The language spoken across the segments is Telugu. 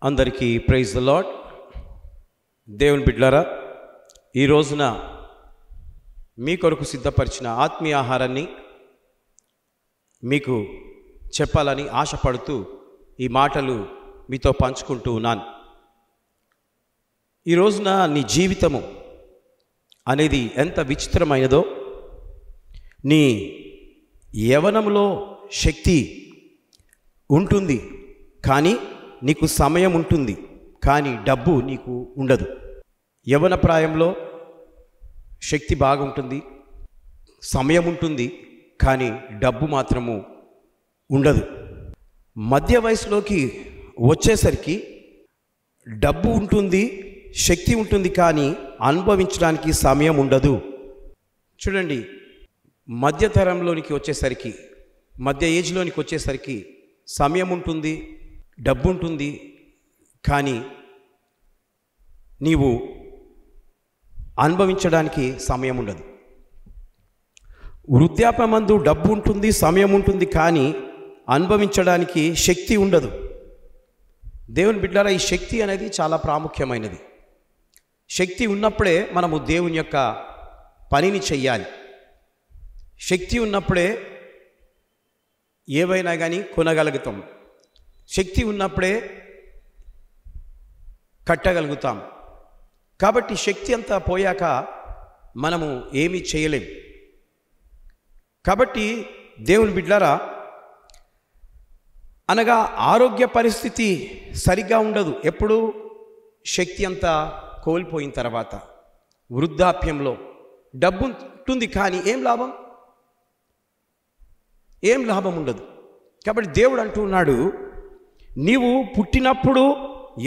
అందరికీ ప్రైజ్ ద లార్డ్. దేవుని బిడ్డలారా, ఈ రోజున మీ కొరకు సిద్ధపరిచిన ఆత్మీయ ఆహారాన్ని మీకు చెప్పాలని ఆశపడుతూ ఈ మాటలు మీతో పంచుకుంటూ ఉన్నాను. ఈ రోజున నీ జీవితము అనేది ఎంత విచిత్రమైనదో, నీ యవ్వనంలో శక్తి ఉంటుంది కానీ నీకు సమయం ఉంటుంది, కానీ డబ్బు నీకు ఉండదు. యవ్వన ప్రాయంలో శక్తి బాగుంటుంది, సమయం ఉంటుంది, కానీ డబ్బు మాత్రము ఉండదు. మధ్య వయసులోకి వచ్చేసరికి డబ్బు ఉంటుంది, శక్తి ఉంటుంది, కానీ అనుభవించడానికి సమయం ఉండదు. చూడండి, మధ్యతరంలోనికి వచ్చేసరికి, మధ్య ఏజ్లోనికి వచ్చేసరికి సమయం ఉంటుంది, డబ్బు ఉంటుంది, కానీ నీవు అనుభవించడానికి సమయం ఉండదు. వృద్ధాప్యమందు డబ్బు ఉంటుంది, సమయం ఉంటుంది, కానీ అనుభవించడానికి శక్తి ఉండదు. దేవుని బిడ్డలారా, ఈ శక్తి అనేది చాలా ప్రాముఖ్యమైనది. శక్తి ఉన్నప్పుడే మనము దేవుని యొక్క పనిని చెయ్యాలి. శక్తి ఉన్నప్పుడే ఏవైనా కానీ కొనగలుగుతాం. శక్తి ఉన్నప్పుడే కట్టగలుగుతాం. కాబట్టి శక్తి అంతా పోయాక మనము ఏమీ చేయలేం. కాబట్టి దేవుని బిడ్డలారా, అనగా ఆరోగ్య పరిస్థితి సరిగ్గా ఉండదు. ఎప్పుడు శక్తి అంతా కోల్పోయిన తర్వాత, వృద్ధాప్యంలో డబ్బు ఉంటుంది, కానీ ఏం లాభం ఉండదు. కాబట్టి దేవుడు అంటున్నాడు, నీవు పుట్టినప్పుడు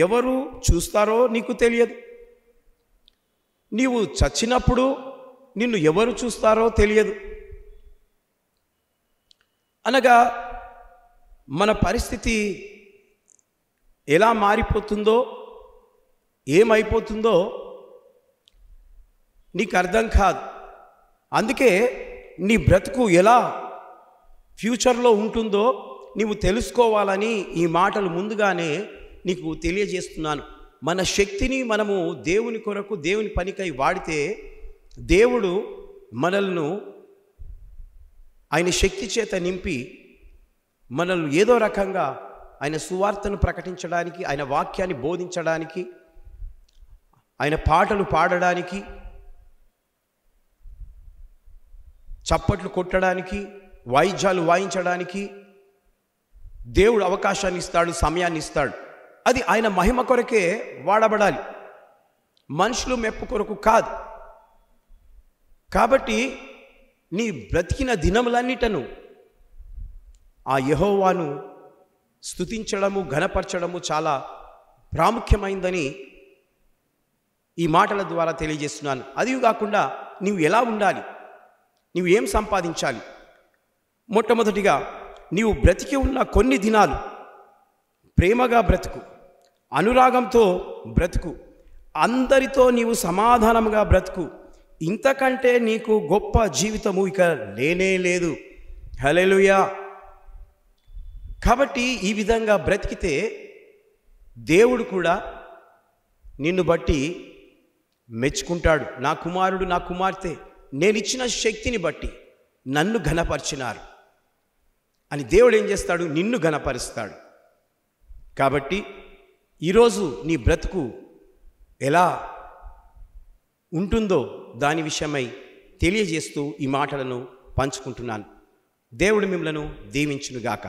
ఎవరు చూస్తారో నీకు తెలియదు, నీవు చచ్చినప్పుడు నిన్ను ఎవరు చూస్తారో తెలియదు. అనగా మన పరిస్థితి ఎలా మారిపోతుందో, ఏమైపోతుందో నీకు అర్థం కాదు. అందుకే నీ బ్రతుకు ఎలా ఫ్యూచర్లో ఉంటుందో నీవు తెలుసుకోవాలని ఈ మాటలు ముందుగానే నీకు తెలియజేస్తున్నాను. మన శక్తిని మనము దేవుని కొరకు, దేవుని పనికై వాడితే దేవుడు మనల్ని ఆయన శక్తి చేత నింపి మనల్ని ఏదో రకంగా ఆయన సువార్తను ప్రకటించడానికి, ఆయన వాక్యాన్ని బోధించడానికి, ఆయన పాటలు పాడడానికి, చప్పట్లు కొట్టడానికి, వాయిద్యాలు వాయించడానికి దేవుడు అవకాశాన్ని ఇస్తాడు, సమయాన్ని ఇస్తాడు. అది ఆయన మహిమ కొరకే వాడబడాలి, మనుషులు మెప్పు కొరకు కాదు. కాబట్టి నీ బ్రతికిన దినములన్నిటను ఆ యెహోవాను స్తుతించడము, ఘనపరచడము చాలా ప్రాముఖ్యమైందని ఈ మాటల ద్వారా తెలియజేస్తున్నాను. అది కాకుండా నీవు ఎలా ఉండాలి, నీవు ఏం సంపాదించాలి. మొట్టమొదటిగా నీవు బ్రతికి ఉన్న కొన్ని దినాలు ప్రేమగా బ్రతుకు, అనురాగంతో బ్రతుకు, అందరితో నీవు సమాధానంగా బ్రతుకు. ఇంతకంటే నీకు గొప్ప జీవితము ఇక లేనే లేదు. హల్లెలూయా. కాబట్టి ఈ విధంగా బ్రతికితే దేవుడు కూడా నిన్ను బట్టి మెచ్చుకుంటాడు. నా కుమారుడు, నా కుమార్తె నేనిచ్చిన శక్తిని బట్టి నన్ను ఘనపరిచినారు అని దేవుడు ఏం చేస్తాడు, నిన్ను ఘనపరుస్తాడు. కాబట్టి ఈరోజు నీ బ్రతుకు ఎలా ఉంటుందో దాని విషయమై తెలియజేస్తూ ఈ మాటలను పంచుకుంటున్నాను. దేవుడు మిమ్మలను దీవించునుగాక.